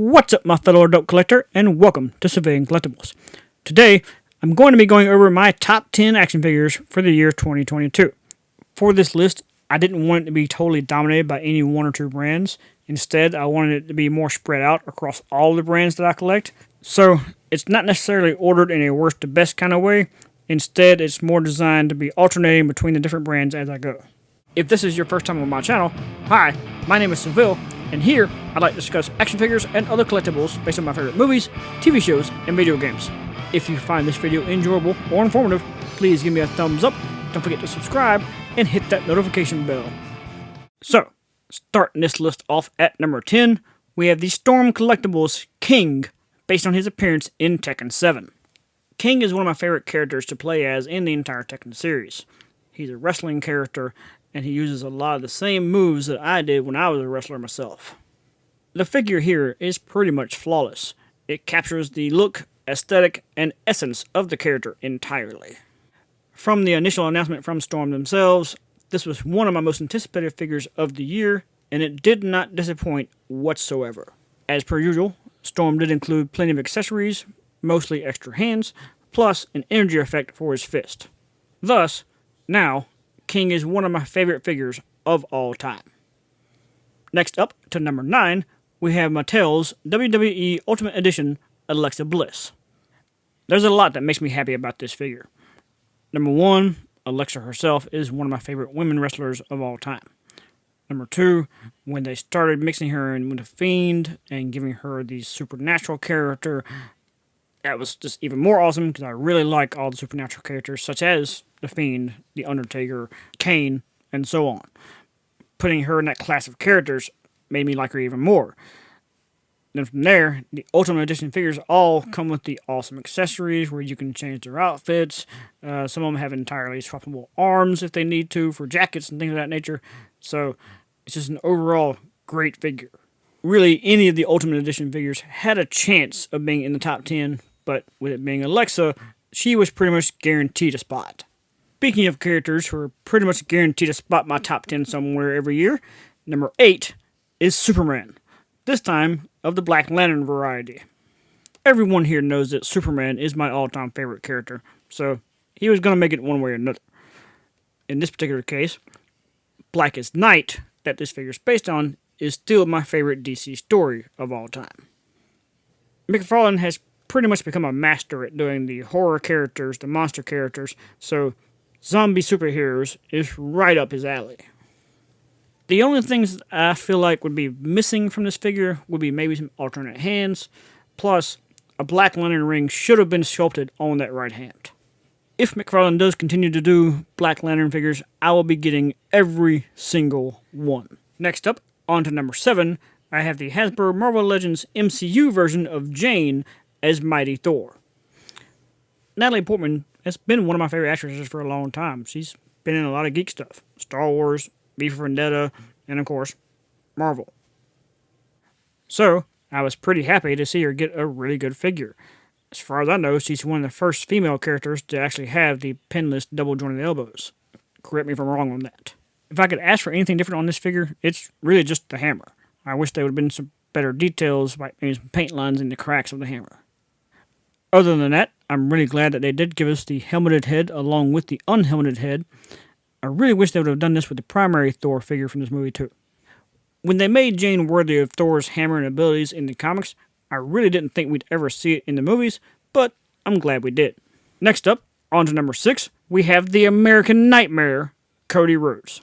What's up, my fellow adult collector, and welcome to Civilian Collectibles. Today, I'm going to be going over my top 10 action figures for the year 2022. For this list, I didn't want it to be totally dominated by any one or two brands. Instead, I wanted it to be more spread out across all the brands that I collect. So, it's not necessarily ordered in a worst to best kind of way. Instead, it's more designed to be alternating between the different brands as I go. If this is your first time on my channel, hi, my name is Seville, and here I'd like to discuss action figures and other collectibles based on my favorite movies, TV shows, and video games. If you find this video enjoyable or informative, please give me a thumbs up, don't forget to subscribe, and hit that notification bell. So, starting this list off at number 10, we have the Storm Collectibles King, based on his appearance in Tekken 7. King is one of my favorite characters to play as in the entire Tekken series. He's a wrestling character, and he uses a lot of the same moves that I did when I was a wrestler myself. The figure here is pretty much flawless. It captures the look, aesthetic, and essence of the character entirely. From the initial announcement from Storm themselves, this was one of my most anticipated figures of the year, and it did not disappoint whatsoever. As per usual, Storm did include plenty of accessories, mostly extra hands, plus an energy effect for his fist. Thus, now, King is one of my favorite figures of all time. Next up, to number 9, we have Mattel's WWE Ultimate Edition Alexa Bliss. There's a lot that makes me happy about this figure. Number 1, Alexa herself is one of my favorite women wrestlers of all time. Number 2, when they started mixing her in with the Fiend and giving her the supernatural character, that was just even more awesome because I really like all the supernatural characters such as the Fiend, the Undertaker, Kane, and so on. Putting her in that class of characters made me like her even more. Then from there, the Ultimate Edition figures all come with the awesome accessories where you can change their outfits. Some of them have entirely swappable arms if they need to for jackets and things of that nature. So it's just an overall great figure. Really, any of the Ultimate Edition figures had a chance of being in the top 10, but with it being Alexa, she was pretty much guaranteed a spot. Speaking of characters who are pretty much guaranteed to spot my top 10 somewhere every year, number 8 is Superman. This time, of the Black Lantern variety. Everyone here knows that Superman is my all-time favorite character, so he was going to make it one way or another. In this particular case, Blackest Night, that this figure is based on, is still my favorite DC story of all time. McFarlane has pretty much become a master at doing the horror characters, the monster characters, so zombie superheroes is right up his alley. The only things I feel like would be missing from this figure would be maybe some alternate hands, plus a Black Lantern ring should have been sculpted on that right hand. If McFarlane does continue to do Black Lantern figures, I will be getting every single one. Next up, on to number 7, I have the Hasbro Marvel Legends MCU version of Jane as Mighty Thor. Natalie Portman has been one of my favorite actresses for a long time. She's been in a lot of geek stuff. Star Wars, V for Vendetta, and of course, Marvel. So, I was pretty happy to see her get a really good figure. As far as I know, she's one of the first female characters to actually have the pinless double-jointed elbows. Correct me if I'm wrong on that. If I could ask for anything different on this figure, it's really just the hammer. I wish there would have been some better details, like maybe some paint lines in the cracks of the hammer. Other than that, I'm really glad that they did give us the helmeted head along with the unhelmeted head. I really wish they would have done this with the primary Thor figure from this movie too. When they made Jane worthy of Thor's hammer and abilities in the comics, I really didn't think we'd ever see it in the movies, but I'm glad we did. Next up, on to number 6, we have the American Nightmare, Cody Rhodes.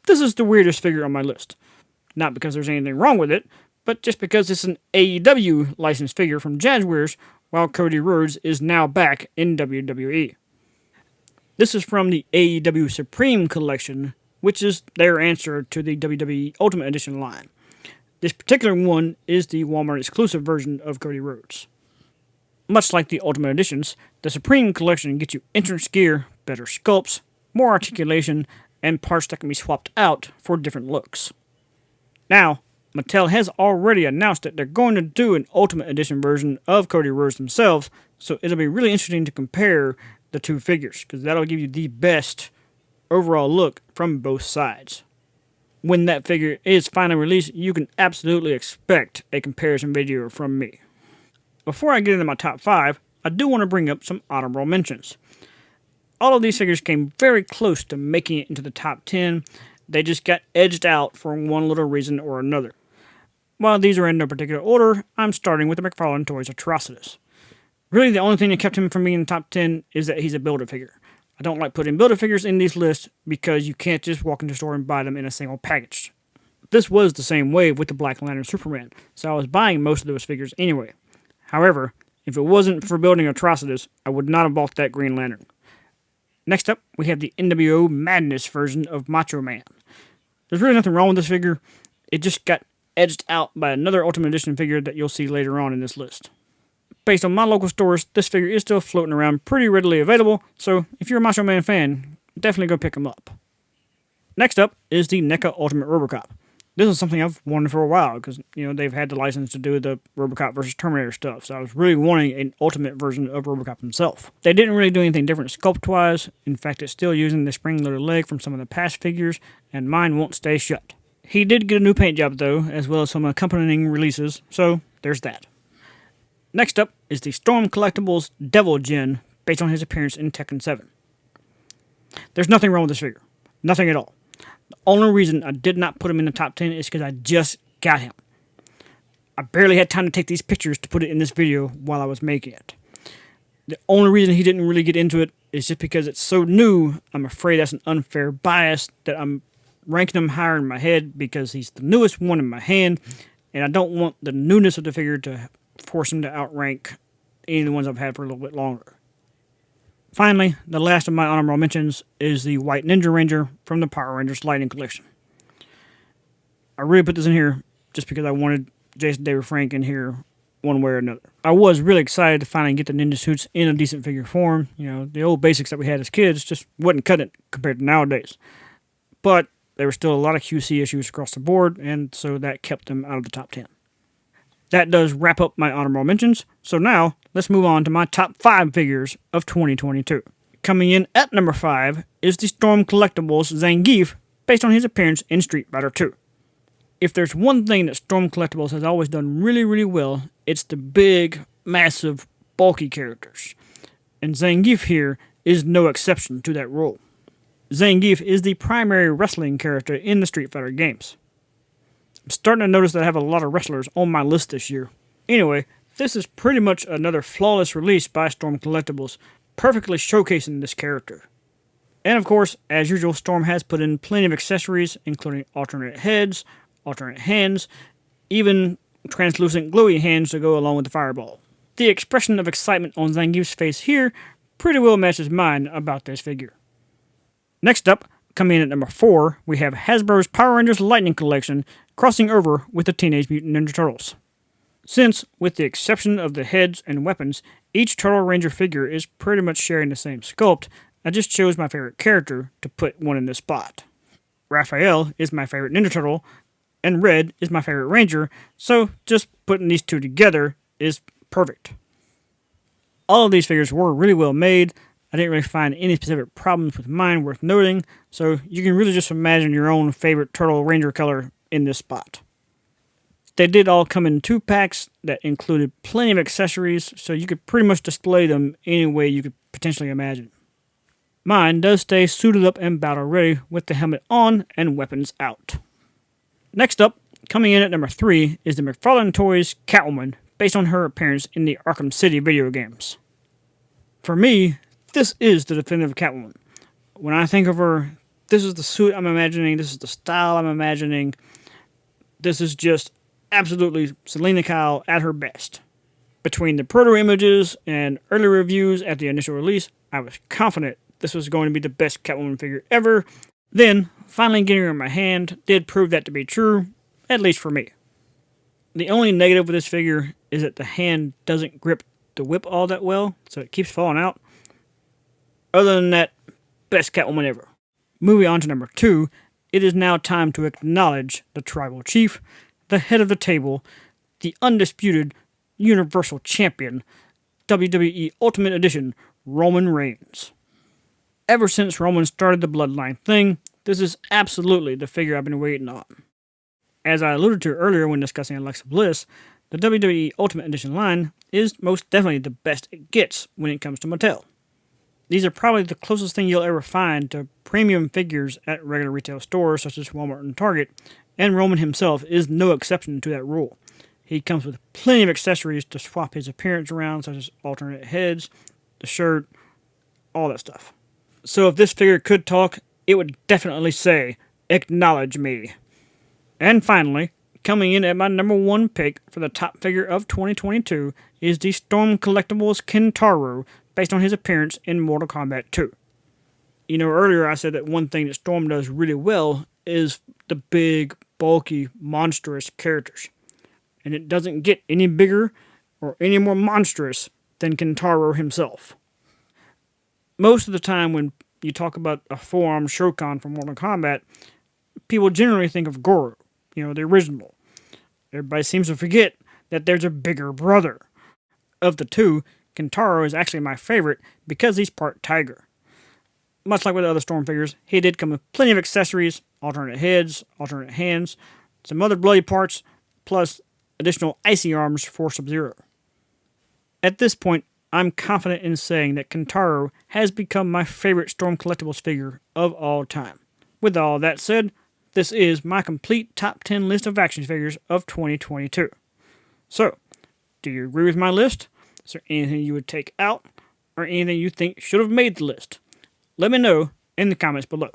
This is the weirdest figure on my list. Not because there's anything wrong with it, but just because it's an AEW licensed figure from Jazzwares, while Cody Rhodes is now back in WWE. This is from the AEW Supreme Collection, which is their answer to the WWE Ultimate Edition line. This particular one is the Walmart exclusive version of Cody Rhodes. Much like the Ultimate Editions, the Supreme Collection gets you entrance gear, better sculpts, more articulation, and parts that can be swapped out for different looks. Now, Mattel has already announced that they're going to do an Ultimate Edition version of Cody Rhodes themselves, so it'll be really interesting to compare the two figures, because that'll give you the best overall look from both sides. When that figure is finally released, you can absolutely expect a comparison video from me. Before I get into my top 5, I do want to bring up some honorable mentions. All of these figures came very close to making it into the top 10. They just got edged out for one little reason or another. While these are in no particular order, I'm starting with the McFarlane Toys Atrocitus. Really, the only thing that kept him from being in the top 10 is that he's a Build-A-Figure. I don't like putting Build-A-Figures in these lists because you can't just walk into the store and buy them in a single package. This was the same way with the Black Lantern Superman, so I was buying most of those figures anyway. However, if it wasn't for building Atrocitus, I would not have bought that Green Lantern. Next up, we have the NWO Madness version of Macho Man. There's really nothing wrong with this figure. It just got edged out by another Ultimate Edition figure that you'll see later on in this list. Based on my local stores, this figure is still floating around pretty readily available, so if you're a Macho Man fan, definitely go pick him up. Next up is the NECA Ultimate RoboCop. This is something I've wanted for a while because, they've had the license to do the RoboCop versus Terminator stuff, so I was really wanting an ultimate version of RoboCop himself. They didn't really do anything different sculpt-wise. In fact, it's still using the spring-loaded leg from some of the past figures, and mine won't stay shut. He did get a new paint job, though, as well as some accompanying releases, so there's that. Next up is the Storm Collectibles Devil Jin, based on his appearance in Tekken 7. There's nothing wrong with this figure. Nothing at all. The only reason I did not put him in the top 10 is because I just got him. I barely had time to take these pictures to put it in this video while I was making it. The only reason he didn't really get into it is just because it's so new. I'm afraid that's an unfair bias that I'm ranking him higher in my head because he's the newest one in my hand, and I don't want the newness of the figure to force him to outrank any of the ones I've had for a little bit longer. Finally, the last of my honorable mentions is the White Ninja Ranger from the Power Rangers Lightning Collection. I really put this in here just because I wanted Jason David Frank in here one way or another. I was really excited to finally get the ninja suits in a decent figure form. The old basics that we had as kids just wasn't cutting it compared to nowadays. But there were still a lot of QC issues across the board, and so that kept them out of the top 10. That does wrap up my honorable mentions, so now let's move on to my top 5 figures of 2022. Coming in at number 5 is the Storm Collectibles Zangief, based on his appearance in Street Fighter 2. If there's one thing that Storm Collectibles has always done really, really well, it's the big, massive, bulky characters. And Zangief here is no exception to that rule. Zangief is the primary wrestling character in the Street Fighter games. I'm starting to notice that I have a lot of wrestlers on my list this year. Anyway, this is pretty much another flawless release by Storm Collectibles, perfectly showcasing this character. And of course, as usual, Storm has put in plenty of accessories, including alternate heads, alternate hands, even translucent glowy hands to go along with the fireball. The expression of excitement on Zangief's face here pretty well matches mine about this figure. Next up, coming in at number 4, we have Hasbro's Power Rangers Lightning Collection crossing over with the Teenage Mutant Ninja Turtles. Since, with the exception of the heads and weapons, each Turtle Ranger figure is pretty much sharing the same sculpt, I just chose my favorite character to put one in this spot. Raphael is my favorite Ninja Turtle, and Red is my favorite Ranger, so just putting these two together is perfect. All of these figures were really well made. I didn't really find any specific problems with mine worth noting, so you can really just imagine your own favorite Turtle Ranger color in this spot. They did all come in 2 packs that included plenty of accessories, so you could pretty much display them any way you could potentially imagine. Mine does stay suited up and battle ready with the helmet on and weapons out. Next up, coming in at number 3, is the McFarlane Toys Catwoman, based on her appearance in the Arkham City video games. For me, this is the definitive Catwoman. When I think of her, this is the suit I'm imagining, this is the style I'm imagining. This is just absolutely Selena Kyle at her best. Between the proto images and early reviews at the initial release, I was confident this was going to be the best Catwoman figure ever. Then, finally getting her in my hand did prove that to be true, at least for me. The only negative with this figure is that the hand doesn't grip the whip all that well, so it keeps falling out. Other than that, best Catwoman ever. Moving on to number 2, it is now time to acknowledge the Tribal Chief, the head of the table, the undisputed Universal Champion, WWE Ultimate Edition, Roman Reigns. Ever since Roman started the Bloodline thing, this is absolutely the figure I've been waiting on. As I alluded to earlier when discussing Alexa Bliss, the WWE Ultimate Edition line is most definitely the best it gets when it comes to Mattel. These are probably the closest thing you'll ever find to premium figures at regular retail stores such as Walmart and Target, and Roman himself is no exception to that rule. He comes with plenty of accessories to swap his appearance around, such as alternate heads, the shirt, all that stuff. So if this figure could talk, it would definitely say, "Acknowledge me." And finally, coming in at my number 1 pick for the top figure of 2022 is the Storm Collectibles Kentaro, based on his appearance in Mortal Kombat 2. You know, earlier I said that one thing that Storm does really well is the big, bulky, monstrous characters. And it doesn't get any bigger or any more monstrous than Kentaro himself. Most of the time when you talk about a four-armed Shokan from Mortal Kombat, people generally think of Goro, the original. Everybody seems to forget that there's a bigger brother. Of the two, Kentaro is actually my favorite because he's part tiger. Much like with the other Storm figures, he did come with plenty of accessories, alternate heads, alternate hands, some other bloody parts, plus additional icy arms for Sub-Zero. At this point, I'm confident in saying that Kentaro has become my favorite Storm Collectibles figure of all time. With all that said, this is my complete top 10 list of action figures of 2022. So, do you agree with my list? Is there anything you would take out, or anything you think should have made the list? Let me know in the comments below.